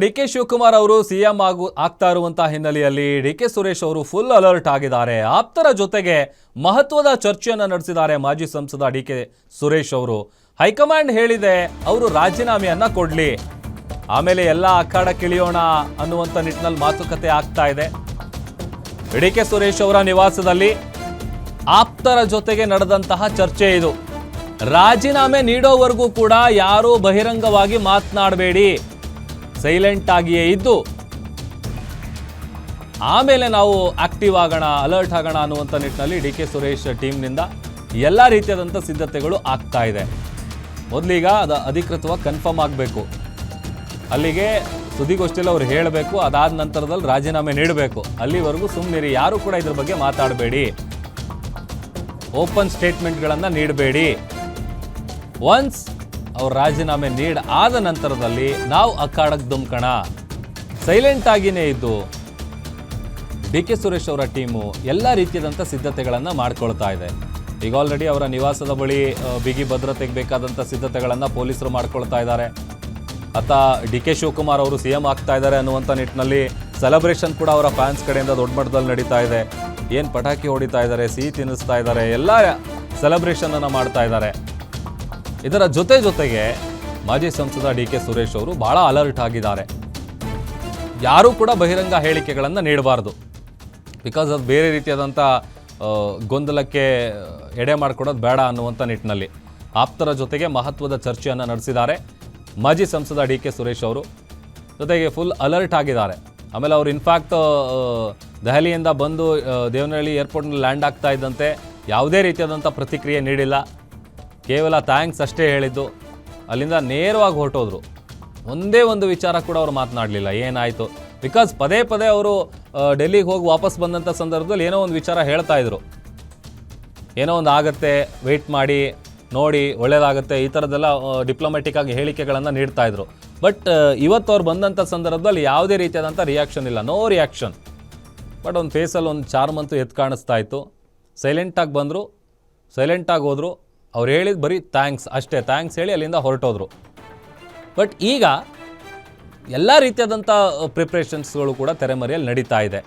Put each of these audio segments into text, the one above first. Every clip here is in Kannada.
ಡಿ ಕೆ ಶಿವಕುಮಾರ್ ಅವರು ಸಿಎಂ ಆಗ್ತಾ ಇರುವಂತಹ ಹಿನ್ನೆಲೆಯಲ್ಲಿ ಡಿ ಕೆ ಸುರೇಶ್ ಅವರು ಫುಲ್ ಅಲರ್ಟ್ ಆಗಿದ್ದಾರೆ. ಆಪ್ತರ ಜೊತೆಗೆ ಮಹತ್ವದ ಚರ್ಚೆಯನ್ನು ನಡೆಸಿದ್ದಾರೆ ಮಾಜಿ ಸಂಸದ ಡಿ ಕೆ ಸುರೇಶ್ ಅವರು. ಹೈಕಮಾಂಡ್ ಹೇಳಿದೆ ಅವರು ರಾಜೀನಾಮೆಯನ್ನ ಕೊಡ್ಲಿ, ಆಮೇಲೆ ಎಲ್ಲ ಅಖಾಡಕ್ಕಿಳಿಯೋಣ ಅನ್ನುವಂಥ ನಿಟ್ಟಿನಲ್ಲಿ ಮಾತುಕತೆ ಆಗ್ತಾ ಇದೆ. ಡಿ ಕೆ ಸುರೇಶ್ ಅವರ ನಿವಾಸದಲ್ಲಿ ಆಪ್ತರ ಜೊತೆಗೆ ನಡೆದಂತಹ ಚರ್ಚೆ ಇದು. ರಾಜೀನಾಮೆ ನೀಡೋವರೆಗೂ ಕೂಡ ಯಾರೂ ಬಹಿರಂಗವಾಗಿ ಮಾತನಾಡಬೇಡಿ, ಸೈಲೆಂಟ್ ಆಗಿಯೇ ಇದ್ದು ಆಮೇಲೆ ನಾವು ಆಕ್ಟಿವ್ ಆಗೋಣ, ಅಲರ್ಟ್ ಆಗೋಣ ಅನ್ನುವಂಥ ನಿಟ್ಟಿನಲ್ಲಿ ಡಿ ಕೆ ಸುರೇಶ್ ಟೀಮ್ನಿಂದ ಎಲ್ಲ ರೀತಿಯಾದಂಥ ಸಿದ್ಧತೆಗಳು ಆಗ್ತಾ ಇದೆ. ಮೊದಲೀಗ ಅದು ಅಧಿಕೃತವಾಗಿ ಕನ್ಫರ್ಮ್ ಆಗಬೇಕು, ಅಲ್ಲಿಗೆ ಸುದ್ದಿಗೋಷ್ಠಿಯಲ್ಲಿ ಅವ್ರು ಹೇಳಬೇಕು, ಅದಾದ ನಂತರದಲ್ಲಿ ರಾಜೀನಾಮೆ ನೀಡಬೇಕು. ಅಲ್ಲಿವರೆಗೂ ಸುಮ್ಮನಿರಿ, ಯಾರು ಕೂಡ ಇದ್ರ ಬಗ್ಗೆ ಮಾತಾಡಬೇಡಿ, ಓಪನ್ ಸ್ಟೇಟ್ಮೆಂಟ್ಗಳನ್ನು ನೀಡಬೇಡಿ. ಒನ್ಸ್ ಅವ್ರ ರಾಜೀನಾಮೆ ಆದ ನಂತರದಲ್ಲಿ ನಾವು ಅಖಾಡಕ್ಕೆ ಧುಮ್ಕಣ, ಸೈಲೆಂಟ್ ಆಗಿನೇ ಇದ್ದು ಡಿ ಕೆ ಸುರೇಶ್ ಅವರ ಟೀಮು ಎಲ್ಲ ರೀತಿಯಾದಂಥ ಸಿದ್ಧತೆಗಳನ್ನು ಮಾಡ್ಕೊಳ್ತಾ ಇದೆ. ಈಗ ಆಲ್ರೆಡಿ ಅವರ ನಿವಾಸದ ಬಳಿ ಬಿಗಿ ಭದ್ರತೆಗೆ ಬೇಕಾದಂಥ ಸಿದ್ಧತೆಗಳನ್ನು ಪೊಲೀಸರು ಮಾಡ್ಕೊಳ್ತಾ ಇದ್ದಾರೆ. ಅತ್ತ ಡಿ ಕೆ ಶಿವಕುಮಾರ್ ಅವರು ಸಿಎಂ ಆಗ್ತಾ ಇದ್ದಾರೆ ಅನ್ನುವಂಥ ನಿಟ್ಟಿನಲ್ಲಿ ಸೆಲೆಬ್ರೇಷನ್ ಕೂಡ ಅವರ ಫ್ಯಾನ್ಸ್ ಕಡೆಯಿಂದ ದೊಡ್ಡ ಮಟ್ಟದಲ್ಲಿ ನಡೀತಾ ಇದೆ. ಏನು ಪಟಾಕಿ ಹೊಡಿತಾ ಇದ್ದಾರೆ, ಸಿಹಿ ತಿನ್ನಿಸ್ತಾ ಇದ್ದಾರೆ, ಎಲ್ಲ ಸೆಲೆಬ್ರೇಷನನ್ನು ಮಾಡ್ತಾ ಇದ್ದಾರೆ. ಇದರ ಜೊತೆಗೆ ಮಾಜಿ ಸಂಸದ ಡಿ ಕೆ ಸುರೇಶ್ ಅವರು ಬಹಳ ಅಲರ್ಟ್ ಆಗಿದ್ದಾರೆ. ಯಾರೂ ಕೂಡ ಬಹಿರಂಗ ಹೇಳಿಕೆಗಳನ್ನು ನೀಡಬಾರ್ದು, ಬಿಕಾಸ್ ಅದು ಬೇರೆ ರೀತಿಯಾದಂಥ ಗೊಂದಲಕ್ಕೆ ಎಡೆ ಮಾಡಿಕೊಡೋದು ಬೇಡ ಅನ್ನುವಂಥ ನಿಟ್ಟಿನಲ್ಲಿ ಆಪ್ತರ ಜೊತೆಗೆ ಮಹತ್ವದ ಚರ್ಚೆಯನ್ನು ನಡೆಸಿದ್ದಾರೆ ಮಾಜಿ ಸಂಸದ ಡಿ ಕೆ ಸುರೇಶ್ ಅವರು. ಜೊತೆಗೆ ಫುಲ್ ಅಲರ್ಟ್ ಆಗಿದ್ದಾರೆ. ಆಮೇಲೆ ಅವರು ಇನ್ಫ್ಯಾಕ್ಟ್ ದೆಹಲಿಯಿಂದ ಬಂದು ದೇವನಹಳ್ಳಿ ಏರ್ಪೋರ್ಟ್ನಲ್ಲಿ ಲ್ಯಾಂಡ್ ಆಗ್ತಾ ಇದ್ದಂತೆ ಯಾವುದೇ ರೀತಿಯಾದಂಥ ಪ್ರತಿಕ್ರಿಯೆ ನೀಡಿಲ್ಲ, ಕೇವಲ ಥ್ಯಾಂಕ್ಸ್ ಅಷ್ಟೇ ಹೇಳಿದ್ದು. ಅಲ್ಲಿಂದ ನೇರವಾಗಿ ಹೊರಟೋದ್ರು. ಒಂದೇ ಒಂದು ವಿಚಾರ ಕೂಡ ಅವರು ಮಾತನಾಡಲಿಲ್ಲ, ಏನಾಯಿತು, ಬಿಕಾಸ್ ಪದೇ ಅವರು ಡೆಲ್ಲಿಗೆ ಹೋಗಿ ವಾಪಸ್ ಬಂದಂಥ ಸಂದರ್ಭದಲ್ಲಿ ಏನೋ ಒಂದು ವಿಚಾರ ಹೇಳ್ತಾ ಇದ್ರು, ಏನೋ ಒಂದು ಆಗುತ್ತೆ, ವೆಯ್ಟ್ ಮಾಡಿ ನೋಡಿ ಒಳ್ಳೇದಾಗುತ್ತೆ, ಈ ಥರದ್ದೆಲ್ಲ ಡಿಪ್ಲೊಮ್ಯಾಟಿಕ್ ಆಗಿ ಹೇಳಿಕೆಗಳನ್ನು ನೀಡ್ತಾ ಇದ್ರು. ಬಟ್ ಇವತ್ತು ಅವ್ರು ಬಂದಂಥ ಸಂದರ್ಭದಲ್ಲಿ ಯಾವುದೇ ರೀತಿಯಾದಂಥ ರಿಯಾಕ್ಷನ್ ಇಲ್ಲ, ನೋ ರಿಯಾಕ್ಷನ್. ಬಟ್ ಒಂದು ಫೇಸಲ್ಲಿ ಒಂದು ಚಾರ್ಮ್ ಅಂತೂ ಎದ್ದು ಕಾಣಿಸ್ತಾ ಇತ್ತು. ಸೈಲೆಂಟಾಗಿ ಬಂದರು, ಸೈಲೆಂಟಾಗಿ ಹೋದರು. ಅವ್ರು ಹೇಳಿದ ಬರೀ ಥ್ಯಾಂಕ್ಸ್ ಅಷ್ಟೇ, ಥ್ಯಾಂಕ್ಸ್ ಹೇಳಿ ಅಲ್ಲಿಂದ ಹೊರಟೋದ್ರು. ಬಟ್ ಈಗ ಎಲ್ಲ ರೀತಿಯಾದಂಥ ಪ್ರಿಪ್ರೇಷನ್ಸ್ಗಳು ಕೂಡ ತೆರೆಮರೆಯಲ್ಲಿ ನಡೀತಾ ಇದೆ.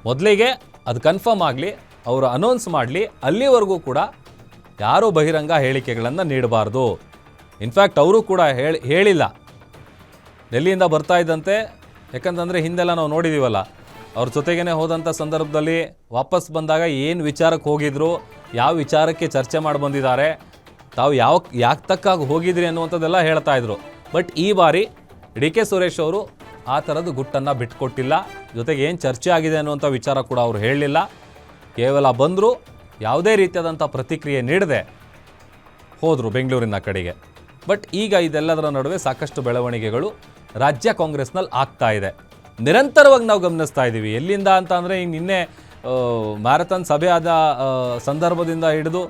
ಮೊದಲಿಗೆ ಅದು ಕನ್ಫರ್ಮ್ ಆಗಲಿ, ಅವರು ಅನೌನ್ಸ್ ಮಾಡಲಿ, ಅಲ್ಲಿವರೆಗೂ ಕೂಡ ಯಾರೂ ಬಹಿರಂಗ ಹೇಳಿಕೆಗಳನ್ನು ನೀಡಬಾರ್ದು. ಇನ್ಫ್ಯಾಕ್ಟ್ ಅವರು ಕೂಡ ಹೇಳಿಲ್ಲ ಡೆಲ್ಲಿಯಿಂದ ಬರ್ತಾ ಇದ್ದಂತೆ. ಯಾಕಂತಂದರೆ ಹಿಂದೆಲ್ಲ ನಾವು ನೋಡಿದ್ದೀವಲ್ಲ, ಅವ್ರ ಜೊತೆಗೇ ಹೋದಂಥ ಸಂದರ್ಭದಲ್ಲಿ ವಾಪಸ್ ಬಂದಾಗ ಏನು ವಿಚಾರಕ್ಕೆ ಹೋಗಿದ್ರು, ಯಾವ ವಿಚಾರಕ್ಕೆ ಚರ್ಚೆ ಮಾಡಿ ಬಂದಿದ್ದಾರೆ, ತಾವು ಯಾಕೆ ತಕ್ಕಾಗಿ ಹೋಗಿದ್ರಿ ಅನ್ನುವಂಥದ್ದೆಲ್ಲ ಹೇಳ್ತಾ ಇದ್ರು. ಬಟ್ ಈ ಬಾರಿ ಡಿ ಕೆ ಸುರೇಶ್ ಅವರು ಆ ಥರದ್ದು ಗುಟ್ಟನ್ನು ಬಿಟ್ಕೊಟ್ಟಿಲ್ಲ. ಜೊತೆಗೆ ಏನು ಚರ್ಚೆ ಆಗಿದೆ ಅನ್ನುವಂಥ ವಿಚಾರ ಕೂಡ ಅವರು ಹೇಳಲಿಲ್ಲ. ಕೇವಲ ಬಂದರು, ಯಾವುದೇ ರೀತಿಯಾದಂಥ ಪ್ರತಿಕ್ರಿಯೆ ನೀಡದೆ ಹೋದರು ಬೆಂಗಳೂರಿನ ಕಡೆಗೆ. ಬಟ್ ಈಗ ಇದೆಲ್ಲದರ ನಡುವೆ ಸಾಕಷ್ಟು ಬೆಳವಣಿಗೆಗಳು ರಾಜ್ಯ ಕಾಂಗ್ರೆಸ್ನಲ್ಲಿ ಆಗ್ತಾ ಇದೆ. ನಿರಂತರವಾಗಿ ನಾವು ಗಮನಿಸ್ತಾ ಇದ್ದೀವಿ. ಎಲ್ಲಿಂದ ಅಂತ ಅಂದರೆ ಈಗ ನಿನ್ನೆ ಮ್ಯಾರಥಾನ್ ಸಭೆ ಆದ ಸಂದರ್ಭದಿಂದ ಹಿಡಿದು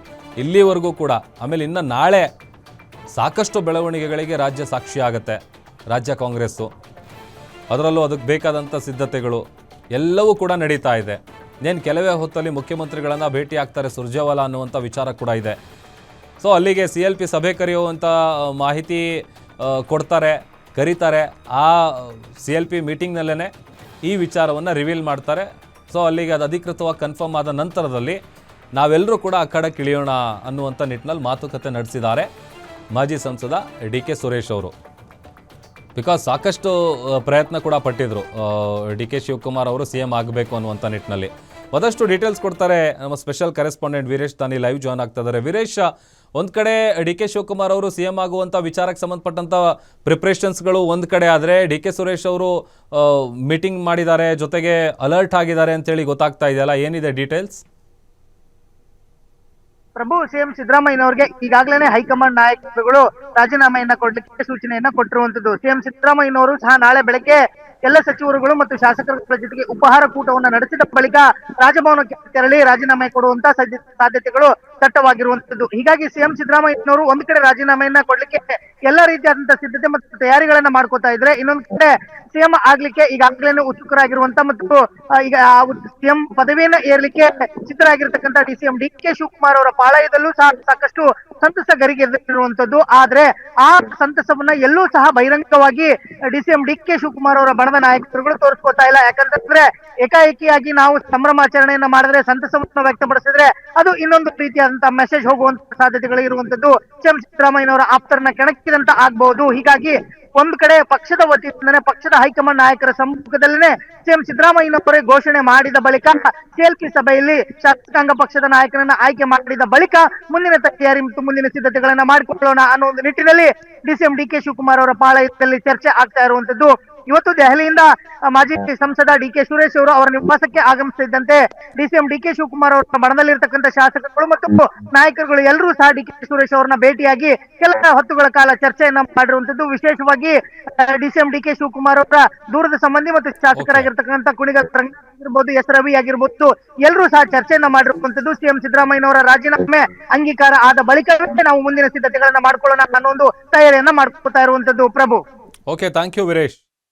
ಇಲ್ಲಿವರೆಗೂ ಕೂಡ, ಆಮೇಲೆ ಇನ್ನು ನಾಳೆ ಸಾಕಷ್ಟು ಬೆಳವಣಿಗೆಗಳಿಗೆ ರಾಜ್ಯ ಸಾಕ್ಷಿ ಆಗುತ್ತೆ ರಾಜ್ಯ ಕಾಂಗ್ರೆಸ್ಸು. ಅದರಲ್ಲೂ ಅದಕ್ಕೆ ಬೇಕಾದಂಥ ಸಿದ್ಧತೆಗಳು ಎಲ್ಲವೂ ಕೂಡ ನಡೀತಾ ಇದೆ. ಏನು ಕೆಲವೇ ಹೊತ್ತಲ್ಲಿ ಮುಖ್ಯಮಂತ್ರಿಗಳನ್ನು ಭೇಟಿ ಆಗ್ತಾರೆ ಸುರ್ಜೇವಾಲಾ ಅನ್ನುವಂಥ ವಿಚಾರ ಕೂಡ ಇದೆ. ಸೊ ಅಲ್ಲಿಗೆ CLP ಸಭೆ ಕರೆಯುವಂಥ ಮಾಹಿತಿ ಕರೀತಾರೆ. ಆ CLP ಮೀಟಿಂಗ್ನಲ್ಲೇ ಈ ವಿಚಾರವನ್ನು ರಿವೀಲ್ ಮಾಡ್ತಾರೆ. ಸೊ ಅಲ್ಲಿಗೆ ಅದು ಅಧಿಕೃತವಾಗಿ ಕನ್ಫರ್ಮ್ ಆದ ನಂತರದಲ್ಲಿ ನಾವೆಲ್ಲರೂ ಕೂಡ ಆ ಕಡೆಗೆ ಇಳಿಯೋಣ ಅನ್ನುವಂಥ ನಿಟ್ಟಿನಲ್ಲಿ ಮಾತುಕತೆ ನಡೆಸಿದ್ದಾರೆ ಮಾಜಿ ಸಂಸದ ಡಿ ಕೆ ಸುರೇಶ್ ಅವರು. ಬಿಕಾಸ್ ಸಾಕಷ್ಟು ಪ್ರಯತ್ನ ಕೂಡ ಪಟ್ಟಿದ್ರು ಡಿ ಕೆ ಶಿವಕುಮಾರ್ ಅವರು CM ಆಗಬೇಕು ಅನ್ನುವಂಥ ನಿಟ್ಟಿನಲ್ಲಿ. ಮತ್ತಷ್ಟು ಡೀಟೇಲ್ಸ್ ಕೊಡ್ತಾರೆ ನಮ್ಮ ಸ್ಪೆಷಲ್ ಕರೆಸ್ಪಾಂಡೆಂಟ್ ವೀರೇಶ್ ತಾನಿ ಲೈವ್ ಜಾಯ್ನ್ ಆಗ್ತಾ ಇದ್ದಾರೆ. ವೀರೇಶ್, ಒಂದು ಕಡೆ ಡಿ ಕೆ ಶಿವಕುಮಾರ್ ಅವರು CM ಆಗುವಂಥ ವಿಚಾರಕ್ಕೆ ಸಂಬಂಧಪಟ್ಟಂಥ ಪ್ರಿಪ್ರೇಷನ್ಸ್ಗಳು ಒಂದು ಕಡೆ ಆದರೆ, ಡಿ ಕೆ ಸುರೇಶ್ ಅವರು ಮೀಟಿಂಗ್ ಮಾಡಿದ್ದಾರೆ, ಜೊತೆಗೆ ಅಲರ್ಟ್ ಆಗಿದ್ದಾರೆ ಅಂತೇಳಿ ಗೊತ್ತಾಗ್ತಾ ಇದೆಯಲ್ಲ, ಏನಿದೆ ಡೀಟೇಲ್ಸ್? ಪ್ರಭು, ಸಿಎಂ ಸಿದ್ದರಾಮಯ್ಯನವರಿಗೆ ಈಗಾಗಲೇ ಹೈಕಮಾಂಡ್ ನಾಯಕರುಗಳು ರಾಜೀನಾಮೆಯನ್ನ ಕೊಡ್ಲಿಕ್ಕೆ ಸೂಚನೆಯನ್ನ ಕೊಟ್ಟಿರುವಂತದ್ದು. ಸಿಎಂ ಸಿದ್ದರಾಮಯ್ಯನವರು ಸಹ ನಾಳೆ ಬೆಳಗ್ಗೆ ಎಲ್ಲ ಸಚಿವರುಗಳು ಮತ್ತು ಶಾಸಕರ ಜೊತೆಗೆ ಉಪಹಾರ ಕೂಟವನ್ನು ನಡೆಸಿದ ಬಳಿಕ ರಾಜಭವನಕ್ಕೆ ತೆರಳಿ ರಾಜೀನಾಮೆ ಕೊಡುವಂತ ಸಾಧ್ಯತೆಗಳು ದಟ್ಟವಾಗಿರುವಂತದ್ದು. ಹೀಗಾಗಿ ಸಿಎಂ ಸಿದ್ದರಾಮಯ್ಯನವರು ಒಂದ್ ಕಡೆ ರಾಜೀನಾಮೆಯನ್ನ ಕೊಡ್ಲಿಕ್ಕೆ ಎಲ್ಲಾ ರೀತಿಯಾದಂತಹ ಸಿದ್ಧತೆ ಮತ್ತು ತಯಾರಿಗಳನ್ನ ಮಾಡ್ಕೋತಾ ಇದ್ರೆ, ಇನ್ನೊಂದ್ ಕಡೆ ಸಿಎಂ ಆಗ್ಲಿಕ್ಕೆ ಈಗಾಗಲೇ ಉತ್ಸುಕರಾಗಿರುವಂತ ಮತ್ತು ಈಗ ಸಿಎಂ ಪದವಿಯನ್ನ ಏರ್ಲಿಕ್ಕೆ ಸಿದ್ಧರಾಗಿರ್ತಕ್ಕಂಥ ಡಿಸಿಎಂ ಡಿ ಕೆ ಶಿವಕುಮಾರ್ ಅವರ ಪಾಳಯದಲ್ಲೂ ಸಹ ಸಾಕಷ್ಟು ಸಂತಸ ಗರಿಗೆದರಿರುವಂತದ್ದು. ಆದ್ರೆ ಆ ಸಂತಸವನ್ನ ಎಲ್ಲೂ ಸಹ ಬಹಿರಂಗವಾಗಿ ಡಿಸಿಎಂ ಡಿ ಕೆ ಶಿವಕುಮಾರ್ ಅವರ ಬಣದ ನಾಯಕರುಗಳು ತೋರಿಸ್ಕೊತಾ ಇಲ್ಲ. ಯಾಕಂತಂದ್ರೆ ಏಕಾಏಕಿಯಾಗಿ ನಾವು ಸಂಭ್ರಮಾಚರಣೆಯನ್ನ ಮಾಡಿದ್ರೆ, ಸಂತಸವನ್ನು ವ್ಯಕ್ತಪಡಿಸಿದ್ರೆ ಅದು ಇನ್ನೊಂದು ರೀತಿಯಾದಂತಹ ಮೆಸೇಜ್ ಹೋಗುವಂತ ಸಾಧ್ಯತೆಗಳು ಇರುವಂತದ್ದು. ಸಿಎಂ ಸಿದ್ದರಾಮಯ್ಯನವರ ಆಪ್ತರನ್ನ ಕೆಣಕಿದಂತ ಆಗ್ಬಹುದು. ಹೀಗಾಗಿ ಒಂದು ಕಡೆ ಪಕ್ಷದ ವತಿಯಿಂದನೇ ಪಕ್ಷದ ಹೈಕಮಾಂಡ್ ನಾಯಕರ ಸಮ್ಮುಖದಲ್ಲೇ ಸಿಎಂ ಸಿದ್ದರಾಮಯ್ಯನವರೇ ಘೋಷಣೆ ಮಾಡಿದ ಬಳಿಕ ಸಿಎಲ್ಪಿ ಸಭೆಯಲ್ಲಿ ಶಾಸಕಾಂಗ ಪಕ್ಷದ ನಾಯಕರನ್ನ ಆಯ್ಕೆ ಮಾಡಿದ ಬಳಿಕ ಮುಂದಿನ ತಯಾರಿ ಮತ್ತು ಮುಂದಿನ ಸಿದ್ಧತೆಗಳನ್ನ ಮಾಡಿಕೊಳ್ಳೋಣ ಅನ್ನೋ ಒಂದು ನಿಟ್ಟಿನಲ್ಲಿ ಡಿಸಿಎಂ ಡಿ ಕೆ ಶಿವಕುಮಾರ್ ಅವರ ಪಾಳಯದಲ್ಲಿ ಚರ್ಚೆ ಆಗ್ತಾ ಇರುವಂತದ್ದು. ಇವತ್ತು ದೆಹಲಿಯಿಂದ ಮಾಜಿ ಸಂಸದ ಡಿ ಕೆ ಸುರೇಶ್ ಅವರು ಅವರ ನಿವಾಸಕ್ಕೆ ಆಗಮಿಸುತ್ತಿದ್ದಂತೆ ಡಿಸಿಎಂ ಡಿ ಕೆ ಶಿವಕುಮಾರ್ ಅವರ ಬಣದಲ್ಲಿರ್ತಕ್ಕಂಥ ಶಾಸಕರು ಮತ್ತು ನಾಯಕರುಗಳು ಎಲ್ಲರೂ ಸಹ ಡಿ ಕೆ ಸುರೇಶ್ ಅವರನ್ನ ಭೇಟಿಯಾಗಿ ಕೆಲ ಹೊತ್ತುಗಳ ಕಾಲ ಚರ್ಚೆಯನ್ನ ಮಾಡಿರುವಂತದ್ದು. ವಿಶೇಷವಾಗಿ ಡಿಸಿಎಂ ಡಿ ಕೆ ಶಿವಕುಮಾರ್ ಅವರ ದೂರದ ಸಂಬಂಧಿ ಮತ್ತು ಶಾಸಕರಾಗಿರ್ತಕ್ಕಂಥ ಕುಣಿಗಲ್ ಆಗಿರ್ಬೋದು, ಎಸ್ ರವಿ ಆಗಿರ್ಬೋದು, ಎಲ್ಲರೂ ಸಹ ಚರ್ಚೆಯನ್ನ ಮಾಡಿರುವಂತದ್ದು. ಸಿಎಂ ಸಿದ್ದರಾಮಯ್ಯನವರ ರಾಜೀನಾಮೆ ಅಂಗೀಕಾರ ಆದ ಬಳಿಕವೇ ನಾವು ಮುಂದಿನ ಸಿದ್ಧತೆಗಳನ್ನ ಮಾಡ್ಕೊಳ್ಳೋಣ ಅನ್ನೋ ಒಂದು ತಯಾರಿಯನ್ನ ಮಾಡ್ಕೊತಾ ಇರುವಂತದ್ದು. ಪ್ರಭು, ಓಕೆ, ಥ್ಯಾಂಕ್ ಯು ವೀರೇಶ್.